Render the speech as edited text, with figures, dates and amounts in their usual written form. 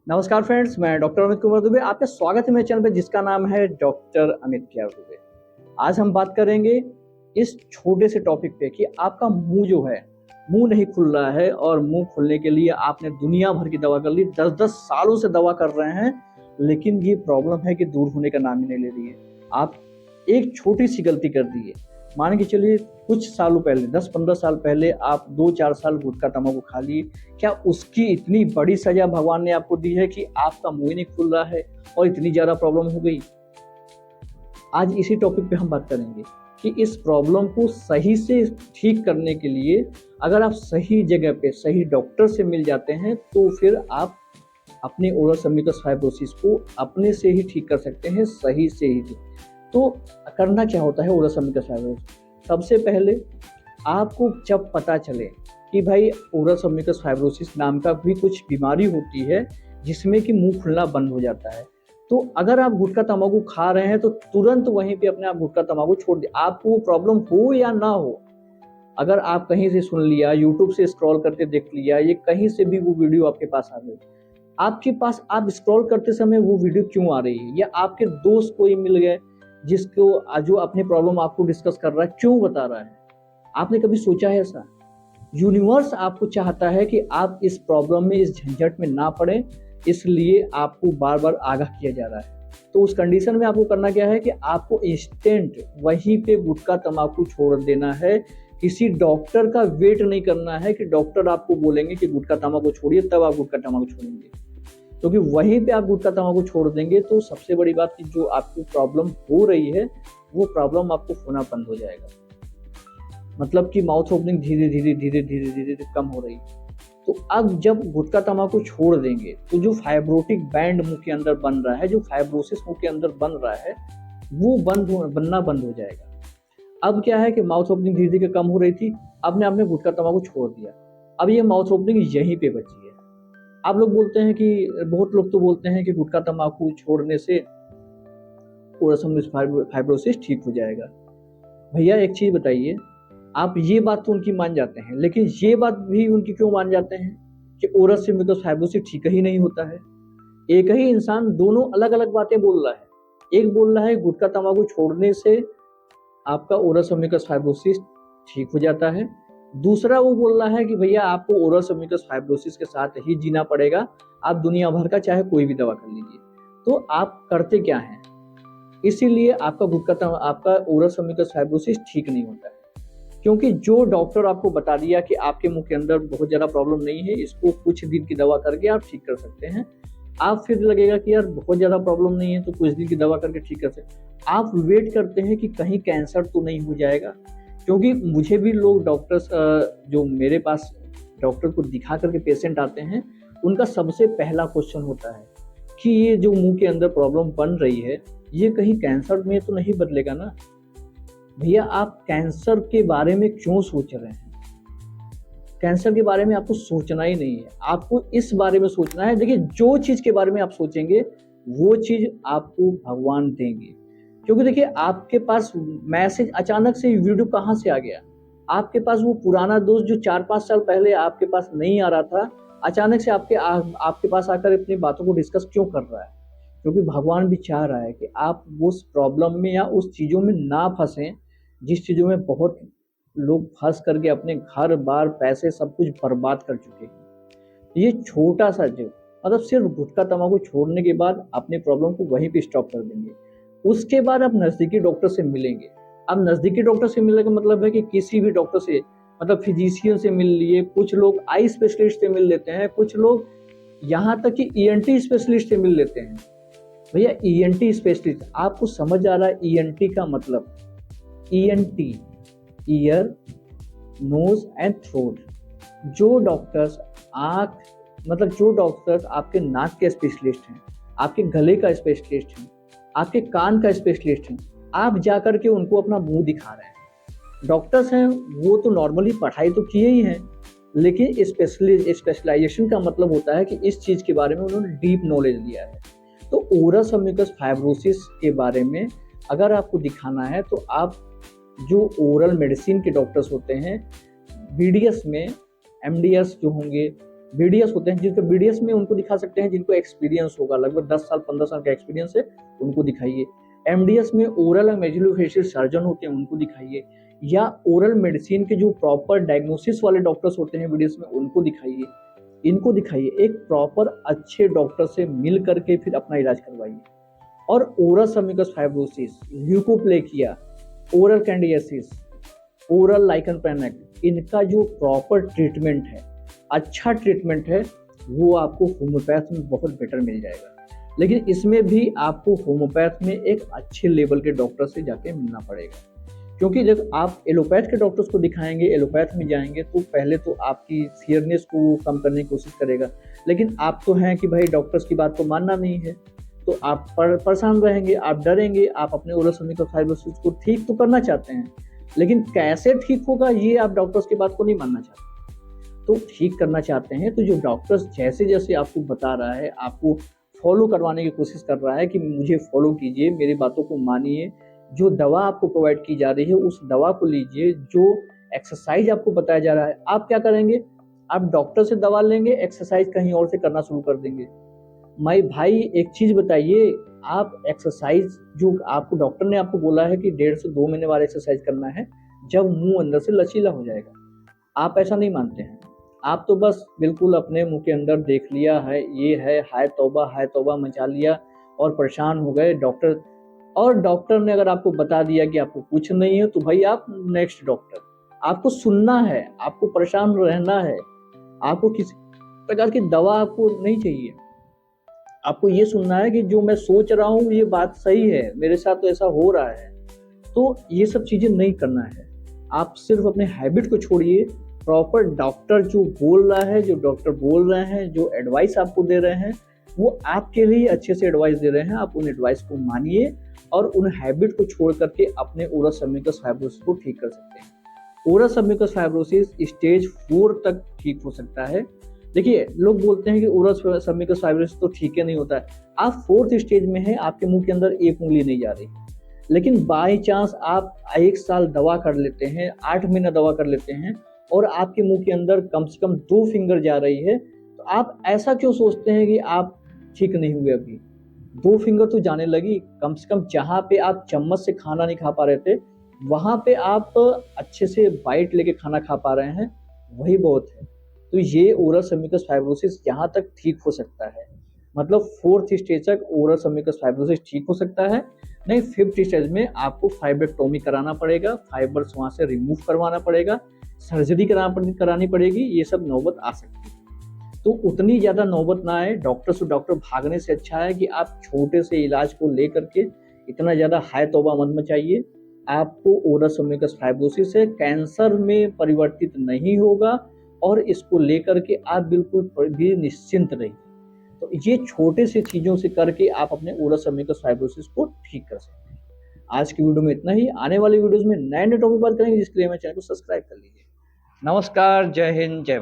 नमस्कार फ्रेंड्स, मैं डॉक्टर अमित कुमार दुबे। आपका स्वागत है मेरे चैनल पे जिसका नाम है डॉक्टर अमित कुमार दुबे। आज हम बात करेंगे इस छोटे से टॉपिक पे कि आपका मुंह जो है, मुंह नहीं खुल रहा है और मुंह खुलने के लिए आपने दुनिया भर की दवा कर ली, 10-10 सालों से दवा कर रहे हैं, लेकिन ये प्रॉब्लम है कि दूर होने का नाम ही नहीं ले रही है। आप एक छोटी सी गलती कर दी है, मान के चलिए कुछ सालों पहले 10-15 साल पहले आप 2-4 साल गुटखा तंबाकू खा लिए, क्या उसकी इतनी बड़ी सजा भगवान ने आपको दी है कि आपका मुंह ही नहीं खुल रहा है और इतनी ज़्यादा प्रॉब्लम हो गई। आज इसी टॉपिक पे हम बात करेंगे कि इस प्रॉब्लम को सही से ठीक करने के लिए अगर आप सही जगह पे सही डॉक्टर से मिल जाते हैं तो फिर आप अपने ओरल सबम्यूकस फाइब्रोसिस को अपने से ही ठीक कर सकते हैं, सही से ही। तो करना क्या होता है ओरल सबम्यूकस फाइब्रोसिस? सबसे पहले आपको जब पता चले कि भाई ओरल सबम्यूकस फाइब्रोसिस नाम का भी कुछ बीमारी होती है जिसमें कि मुंह खुलना बंद हो जाता है, तो अगर आप गुटखा तंबाकू खा रहे हैं तो तुरंत वहीं पे अपने आप गुटखा तंबाकू छोड़ दिए, आपको वो प्रॉब्लम हो या ना हो। अगर आप कहीं से सुन लिया, यूट्यूब से स्क्रॉल करके देख लिया, ये कहीं से भी वो वीडियो आपके पास आ गई, आपके पास आप स्क्रॉल करते समय वो वीडियो क्यों आ रही है, या आपके दोस्त कोई मिल गए जिसको जो अपनी प्रॉब्लम आपको डिस्कस कर रहा है, क्यों बता रहा है? आपने कभी सोचा है ऐसा? यूनिवर्स आपको चाहता है कि आप इस प्रॉब्लम में, इस झंझट में ना पड़े, इसलिए आपको बार बार आगाह किया जा रहा है। तो उस कंडीशन में आपको करना क्या है कि आपको इंस्टेंट वहीं पे गुटखा तंबाकू छोड़ देना है। किसी डॉक्टर का वेट नहीं करना है कि डॉक्टर आपको बोलेंगे कि गुटखा तंबाकू छोड़िए तब आप गुटखा तंबाकू छोड़ेंगे, क्योंकि वहीं पे आप गुटखा तंबाकू छोड़ देंगे तो सबसे बड़ी बात कि जो आपको प्रॉब्लम हो रही है वो प्रॉब्लम आपको होना बंद हो जाएगा। मतलब कि माउथ ओपनिंग धीरे धीरे धीरे धीरे धीरे कम हो रही है। तो अब जब गुटखा तंबाकू छोड़ देंगे तो जो फाइब्रोटिक बैंड मुंह के अंदर बन रहा है, जो फाइब्रोसिस मुंह के अंदर बन रहा है, वो बनना बंद हो जाएगा। अब क्या है कि माउथ ओपनिंग धीरे धीरे कम हो रही थी, आपने गुटखा तंबाकू छोड़ दिया, अब ये माउथ ओपनिंग यहीं पे बची है। आप लोग बोलते हैं कि बहुत लोग तो बोलते हैं कि गुटखा तंबाकू छोड़ने से फाइब्रोसिस ठीक हो जाएगा। भैया एक चीज बताइए, आप ये बात तो उनकी मान जाते हैं, लेकिन ये बात भी उनकी क्यों मान जाते हैं कि ओरल सबम्यूकस फाइब्रोसिस ठीक ही नहीं होता है? एक ही इंसान दोनों अलग अलग बातें बोल रहा है। एक बोल रहा है गुटखा तंबाकू छोड़ने से आपका ओरल सबम्यूकस फाइब्रोसिस ठीक हो जाता है, दूसरा वो बोल रहा है कि भैया आपको ओरल सबम्यूकस फाइब्रोसिस के साथ ही जीना पड़ेगा, आप दुनिया भर का चाहे कोई भी दवा कर लीजिए। तो आप करते क्या हैं? इसीलिए आपका ओरल सबम्यूकस फाइब्रोसिस ठीक नहीं होता है, क्योंकि जो डॉक्टर आपको बता दिया कि आपके मुंह के अंदर बहुत ज़्यादा प्रॉब्लम नहीं है, इसको कुछ दिन की दवा करके आप ठीक कर सकते हैं। आप फिर लगेगा कि यार बहुत ज़्यादा प्रॉब्लम नहीं है तो कुछ दिन की दवा करके ठीक कर सकते हैं। आप वेट करते हैं कि कहीं कैंसर तो नहीं हो जाएगा, क्योंकि मुझे भी लोग डॉक्टर्स जो मेरे पास डॉक्टर को दिखा करके पेशेंट आते हैं, उनका सबसे पहला क्वेश्चन होता है कि ये जो मुंह के अंदर प्रॉब्लम बन रही है, ये कहीं कैंसर में तो नहीं बदलेगा ना? भैया आप कैंसर के बारे में क्यों सोच रहे हैं? कैंसर के बारे में आपको सोचना ही नहीं है, आपको इस बारे में सोचना है। देखिए, जो चीज़ के बारे में आप सोचेंगे वो चीज़ आपको भगवान देंगे, क्योंकि देखिए आपके पास मैसेज अचानक से वीडियो कहाँ से आ गया? आपके पास वो पुराना दोस्त जो 4-5 साल पहले आपके पास नहीं आ रहा था, अचानक से आपके पास आकर अपनी बातों को डिस्कस क्यों कर रहा है? क्योंकि भगवान भी चाह रहा है कि आप उस प्रॉब्लम में या उस चीज़ों में ना फंसें जिस चीज़ों में बहुत लोग फंस करके अपने घर बार पैसे सब कुछ बर्बाद कर चुके हैं। ये छोटा सा जो मतलब सिर्फ गुटखा तंबाकू छोड़ने के बाद अपने प्रॉब्लम को वहीं पे स्टॉप कर देंगे। उसके बाद आप नज़दीकी डॉक्टर से मिलेंगे। अब नज़दीकी डॉक्टर से मिलने का मतलब है कि किसी भी डॉक्टर से, मतलब फिजिशियन से मिल लिए, कुछ लोग आई स्पेशलिस्ट से मिल लेते हैं, कुछ लोग यहाँ तक कि ईएनटी स्पेशलिस्ट से मिल लेते हैं। भैया ईएनटी स्पेशलिस्ट, आपको समझ आ रहा है ईएनटी का मतलब? ENT, ear, nose and throat. जो डॉक्टर्स जो डॉक्टर्स आपके नाक के स्पेशलिस्ट हैं, आपके गले का स्पेशलिस्ट हैं, आपके कान का स्पेशलिस्ट हैं, आप जाकर के उनको अपना मुंह दिखा रहे हैं। डॉक्टर्स हैं वो तो नॉर्मली पढ़ाई तो किए ही हैं, लेकिन स्पेशलाइजेशन का मतलब होता है कि इस चीज़ के बारे में उन्होंने डीप नॉलेज लिया है। तो ओरल सबम्यूकस फाइब्रोसिस के बारे में अगर आपको दिखाना है तो आप जो ओरल मेडिसिन के डॉक्टर्स होते हैं, बीडीएस में एमडीएस जो होंगे बीडीएस होते हैं, जिनको बीडीएस में उनको दिखा सकते हैं जिनको एक्सपीरियंस होगा, लगभग 10 साल 15 साल का एक्सपीरियंस है, उनको दिखाइए। एमडीएस में ओरल और मैक्सिलोफेशियल सर्जन होते हैं, उनको दिखाइए। या ओरल मेडिसिन के जो प्रॉपर डायग्नोसिस वाले डॉक्टर्स होते हैं बीडीएस में, उनको दिखाइए। इनको दिखाइए, एक प्रॉपर अच्छे डॉक्टर से मिल करके फिर अपना इलाज करवाइए। और oral submucous fibrosis, leukoplakia, oral candidiasis, oral lichen planus, इनका जो प्रॉपर ट्रीटमेंट है, अच्छा ट्रीटमेंट है, वो आपको होम्योपैथ में बहुत बेटर मिल जाएगा। लेकिन इसमें भी आपको होम्योपैथ में एक अच्छे लेवल के डॉक्टर से जाके मिलना पड़ेगा, क्योंकि जब आप एलोपैथ के डॉक्टर्स को दिखाएंगे, एलोपैथ में जाएंगे, तो पहले तो आपकी फियरनेस को कम करने की कोशिश करेगा। लेकिन आप तो हैं कि भाई डॉक्टर्स की बात को मानना नहीं है, तो आप परेशान रहेंगे, आप डरेंगे, आप अपने ओरल सबम्यूकस फाइब्रोसिस को ठीक तो करना चाहते हैं, लेकिन कैसे ठीक होगा ये आप डॉक्टर्स की बात को नहीं मानना चाहते। तो ठीक करना चाहते हैं तो जो डॉक्टर्स जैसे जैसे आपको बता रहा है, आपको फॉलो करवाने की कोशिश कर रहा है कि मुझे फॉलो कीजिए, मेरी बातों को मानिए, जो दवा आपको प्रोवाइड की जा रही है उस दवा को लीजिए, जो एक्सरसाइज आपको बताया जा रहा है, आप क्या करेंगे, आप डॉक्टर से दवा लेंगे, एक्सरसाइज कहीं और से करना शुरू कर देंगे। भाई एक चीज बताइए, आप एक्सरसाइज जो आपको डॉक्टर ने आपको बोला है कि 1.5 से 2 महीने बाद एक्सरसाइज करना है, जब मुंह अंदर से लचीला हो जाएगा, आप ऐसा नहीं मानते हैं। आप तो बस बिल्कुल अपने मुंह के अंदर देख लिया है, ये है, हाय तौबा मचा लिया और परेशान हो गए डॉक्टर। और डॉक्टर ने अगर आपको बता दिया कि आपको कुछ नहीं है, तो भाई आप नेक्स्ट डॉक्टर, आपको सुनना है, आपको परेशान रहना है, आपको किसी प्रकार की दवा आपको नहीं चाहिए। आपको ये सुनना है कि जो मैं सोच रहा हूँ ये बात सही है, मेरे साथ तो ऐसा हो रहा है। तो ये सब चीजें नहीं करना है, आप सिर्फ अपने हैबिट को छोड़िए। प्रॉपर डॉक्टर जो बोल रहा है, जो डॉक्टर बोल रहे हैं, जो एडवाइस आपको दे रहे हैं, वो आपके लिए अच्छे से एडवाइस दे रहे हैं, आप उन एडवाइस को मानिए और उन हैबिट को छोड़ करके अपने ओरल सबम्यूकस फाइब्रोसिस को ठीक कर सकते हैं। ओरल सबम्यूकस फाइब्रोसिस स्टेज 4 तक ठीक हो सकता है। देखिए, लोग बोलते हैं कि ओरल सबम्यूकस फाइब्रोसिस तो ठीक है, नहीं होता है। आप 4th स्टेज में हैं, आपके मुंह के अंदर एक उंगली नहीं जा रही, लेकिन बाई चांस आप 1 साल दवा कर लेते हैं, 8 महीना दवा कर लेते हैं और आपके मुंह के अंदर कम से कम 2 फिंगर जा रही है, तो आप ऐसा क्यों सोचते हैं कि आप ठीक नहीं हुए अभी? 2 फिंगर तो जाने लगी, कम से कम जहाँ पे आप चम्मच से खाना नहीं खा पा रहे थे, वहाँ पे आप अच्छे से बाइट लेके खाना खा पा रहे हैं, वही बहुत है। तो ये ओरल सबम्यूकस फाइब्रोसिस यहाँ तक ठीक हो सकता है, मतलब 4th स्टेज तक ओरल सबम्यूकस फाइब्रोसिस ठीक हो सकता है। नहीं, 5th स्टेज में आपको फाइब्रेक्टोमी कराना पड़ेगा, फाइबर्स वहाँ से रिमूव करवाना पड़ेगा, सर्जरी करानी पड़ेगी, ये सब नौबत आ सकती है। तो उतनी ज़्यादा नौबत ना आए, डॉक्टर से डॉक्टर भागने से अच्छा है कि आप छोटे से इलाज को लेकर के इतना ज़्यादा हाय तौबा मत मचाइए। आपको ओरल सबम्यूकस फाइब्रोसिस है, कैंसर में परिवर्तित नहीं होगा और इसको लेकर के आप बिल्कुल भी निश्चिंत रहिए। तो ये छोटे से चीज़ों से करके आप अपने ओरल सबम्यूकस फाइब्रोसिस को ठीक कर सकते हैं। आज की वीडियो में इतना ही। आने वाली वीडियोस में नए टॉपिक बात करेंगे, जिसके लिए मेरे चैनल को सब्सक्राइब कर लीजिए। नमस्कार, जय हिंद, जय भारत।